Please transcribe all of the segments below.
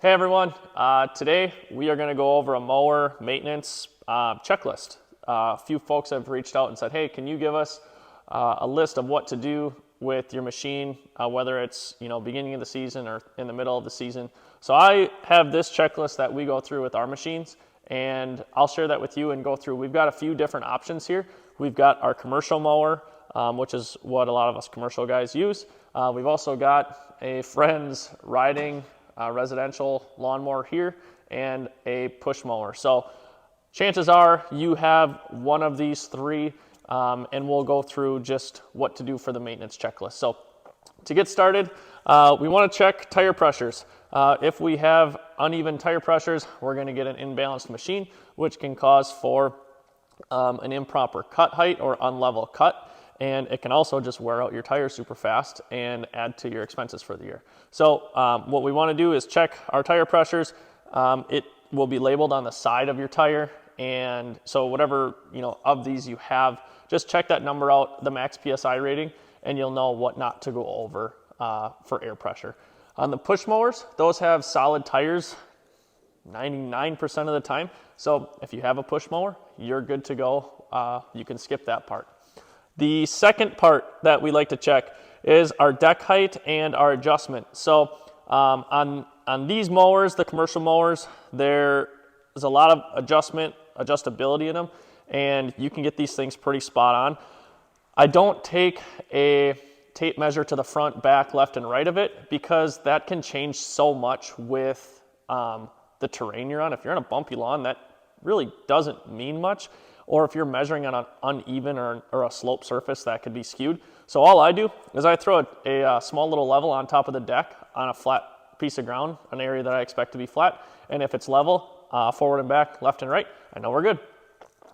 Hey everyone, today we are going to go over a mower maintenance checklist. A few folks have reached out and said, hey, can you give us a list of what to do with your machine, whether it's beginning of the season or in the middle of the season. So I have this checklist that we go through with our machines, and I'll share that with you and go through. We've got a few different options here. We've got our commercial mower, which is what a lot of us commercial guys use. We've also got a friend's riding residential lawnmower here and a push mower. So chances are you have one of these three, and we'll go through just what to do for the maintenance checklist. So to get started, we want to check tire pressures. If we have uneven tire pressures, we're going to get an imbalanced machine, which can cause for an improper cut height or unlevel cut. And it can also just wear out your tires super fast and add to your expenses for the year. So what we want to do is check our tire pressures. It will be labeled on the side of your tire, and so whatever of these you have, just check that number out, the max PSI rating, and you'll know what not to go over for air pressure. On the push mowers, those have solid tires 99% of the time. So if you have a push mower, you're good to go. You can skip that part. The second part that we like to check is our deck height and our adjustment. So on these mowers, the commercial mowers, there is a lot of adjustability in them, and you can get these things pretty spot on. I don't take a tape measure to the front, back, left, and right of it, because that can change so much with the terrain you're on. If you're on a bumpy lawn, that really doesn't mean much. Or if you're measuring on an uneven or a slope surface, that could be skewed. So all I do is I throw a small little level on top of the deck on a flat piece of ground, an area that I expect to be flat. And if it's level, forward and back, left and right, I know we're good.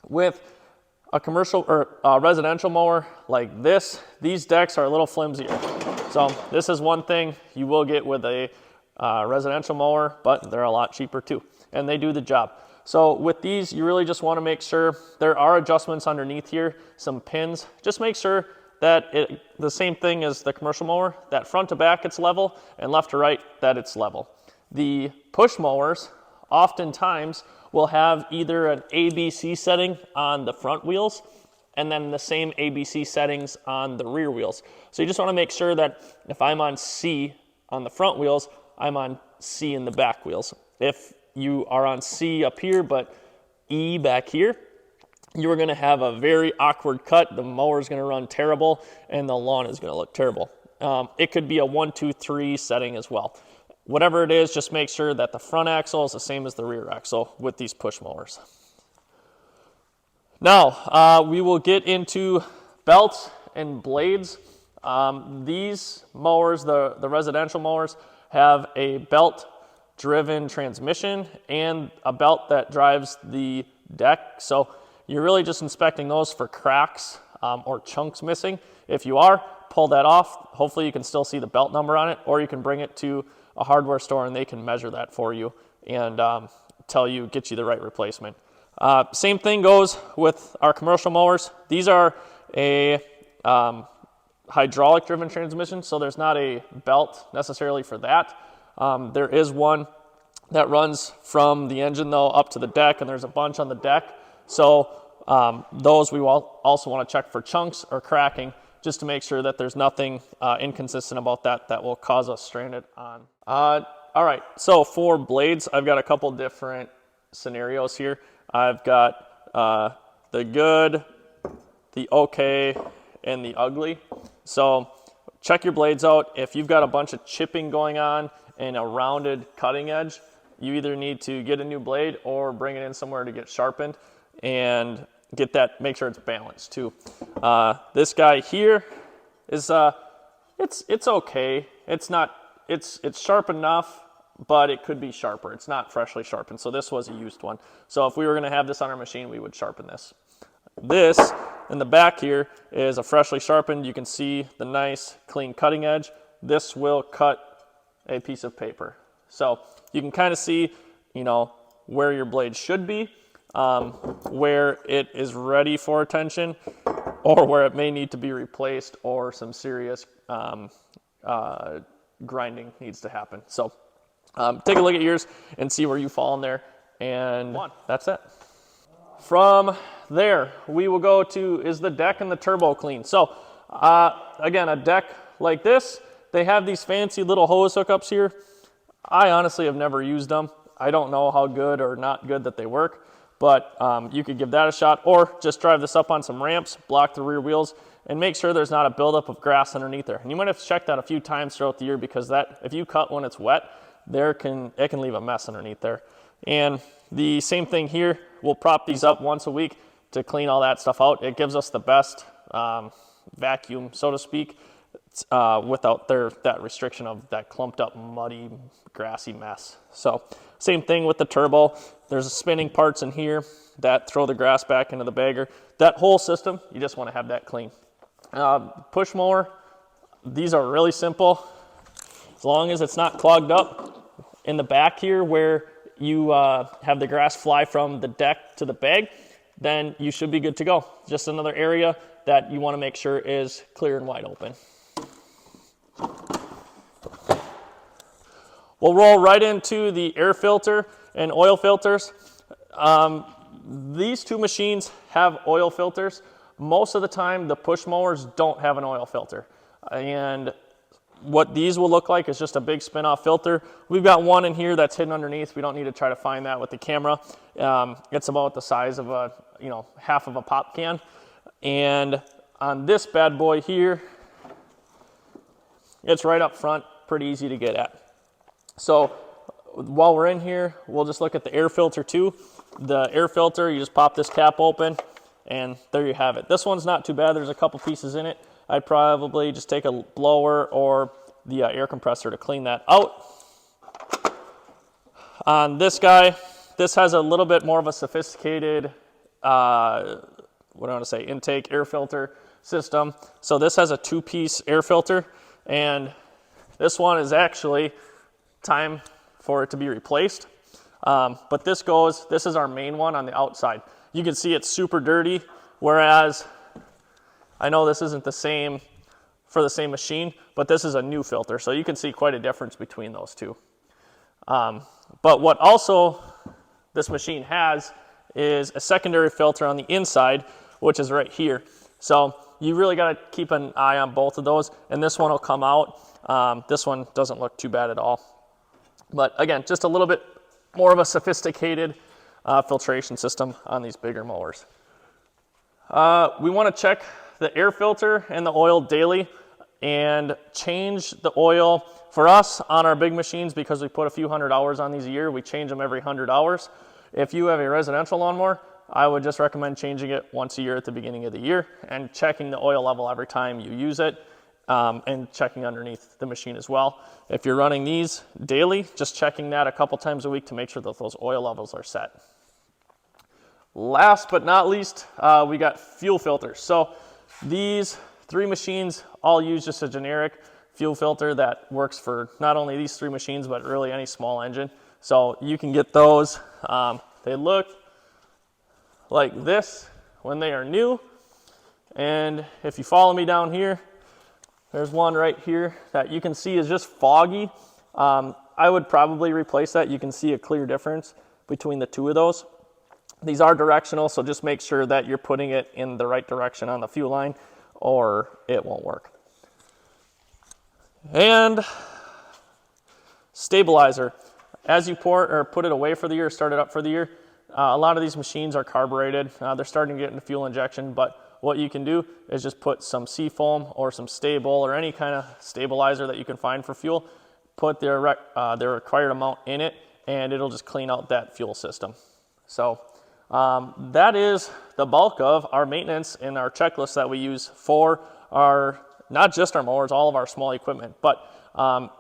With a commercial or residential mower like this, these decks are a little flimsier. So this is one thing you will get with a residential mower, but they're a lot cheaper too, and they do the job. So with these, you really just want to make sure there are adjustments underneath here, some pins. Just make sure that the same thing as the commercial mower, that front to back it's level, and left to right that it's level. The push mowers oftentimes will have either an ABC setting on the front wheels and then the same ABC settings on the rear wheels. So you just want to make sure that if I'm on C on the front wheels, I'm on C in the back wheels. If you are on C up here, but E back here, you're going to have a very awkward cut. The mower is going to run terrible, and the lawn is going to look terrible. It could be a 1, 2, 3 setting as well. Whatever it is, just make sure that the front axle is the same as the rear axle with these push mowers. Now, we will get into belts and blades. These mowers, the residential mowers, have a belt-driven transmission and a belt that drives the deck. So you're really just inspecting those for cracks or chunks missing. If you are, pull that off. Hopefully you can still see the belt number on it, or you can bring it to a hardware store and they can measure that for you and get you the right replacement. Same thing goes with our commercial mowers. These are a hydraulic driven transmission, so there's not a belt necessarily for that. There is one that runs from the engine though up to the deck, and there's a bunch on the deck. So those we will also want to check for chunks or cracking, just to make sure that there's nothing inconsistent about that will cause us stranded on. All right, so for blades, I've got a couple different scenarios here. I've got the good, the okay, and the ugly. So check your blades out. If you've got a bunch of chipping going on and a rounded cutting edge, you either need to get a new blade or bring it in somewhere to get sharpened and get that, make sure it's balanced too. This guy here is it's okay. It's sharp enough, but it could be sharper. It's not freshly sharpened. So this was a used one. So if we were going to have this on our machine, we would sharpen this. This in the back here is a freshly sharpened. You can see the nice clean cutting edge. This will cut a piece of paper. So you can kind of see, where your blade should be, where it is ready for attention, or where it may need to be replaced, or some serious grinding needs to happen. So Take a look at yours and see where you fall in there, and that's it. From there, we will go to, is the deck and the turbo clean? So again, a deck like this, they have these fancy little hose hookups here. I honestly have never used them. I don't know how good or not good that they work, but you could give that a shot, or just drive this up on some ramps, block the rear wheels, and make sure there's not a buildup of grass underneath there. And you might have to check that a few times throughout the year, because that, if you cut when it's wet, it can leave a mess underneath there. And the same thing here, we'll prop these up once a week to clean all that stuff out. It gives us the best vacuum, so to speak, without that restriction of that clumped up, muddy, grassy mess. So same thing with the turbo. There's spinning parts in here that throw the grass back into the bagger. That whole system, you just want to have that clean. Push mower, these are really simple. As long as it's not clogged up in the back here where you have the grass fly from the deck to the bag, then you should be good to go. Just another area that you want to make sure is clear and wide open. We'll roll right into the air filter and oil filters. These two machines have oil filters. Most of the time, the push mowers don't have an oil filter. And what these will look like is just a big spin-off filter. We've got one in here that's hidden underneath. We don't need to try to find that with the camera. It's about the size of a, half of a pop can. And on this bad boy here, it's right up front, pretty easy to get at. So while we're in here, we'll just look at the air filter too. The air filter, you just pop this cap open, and there you have it. This one's not too bad. There's a couple pieces in it. I'd probably just take a blower or the air compressor to clean that out. On this guy, this has a little bit more of a sophisticated, intake air filter system. So this has a 2-piece air filter, and this one is actually time for it to be replaced. But this is our main one on the outside. You can see it's super dirty, whereas I know this isn't the same for the same machine, but this is a new filter. So you can see quite a difference between those two. But what also this machine has is a secondary filter on the inside, which is right here. So you really got to keep an eye on both of those, and this one will come out. This one doesn't look too bad at all. But again, just a little bit more of a sophisticated filtration system on these bigger mowers. We want to check the air filter and the oil daily and change the oil. For us, on our big machines, because we put a few hundred hours on these a year, we change them every 100 hours. If you have a residential lawnmower, I would just recommend changing it once a year at the beginning of the year and checking the oil level every time you use it, and checking underneath the machine as well. If you're running these daily, just checking that a couple times a week to make sure that those oil levels are set. Last but not least, we got fuel filters. So these 3 machines all use just a generic fuel filter that works for not only these 3 machines, but really any small engine. So you can get those. They look like this when they are new. And if you follow me down here, there's one right here that you can see is just foggy. I would probably replace that. You can see a clear difference between the two of those. These are directional, so just make sure that you're putting it in the right direction on the fuel line, or it won't work. And stabilizer. As you put it away for the year, start it up for the year, a lot of these machines are carbureted. They're starting to get into fuel injection, but what you can do is just put some Seafoam or some Stable or any kind of stabilizer that you can find for fuel, put their required amount in it, and it'll just clean out that fuel system. So that is the bulk of our maintenance and our checklist that we use for not just our mowers, all of our small equipment. But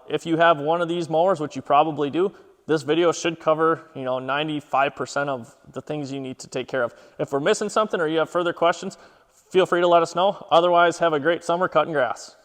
if you have one of these mowers, which you probably do, this video should cover 95% of the things you need to take care of. If we're missing something or you have further questions, feel free to let us know. Otherwise, have a great summer cutting grass.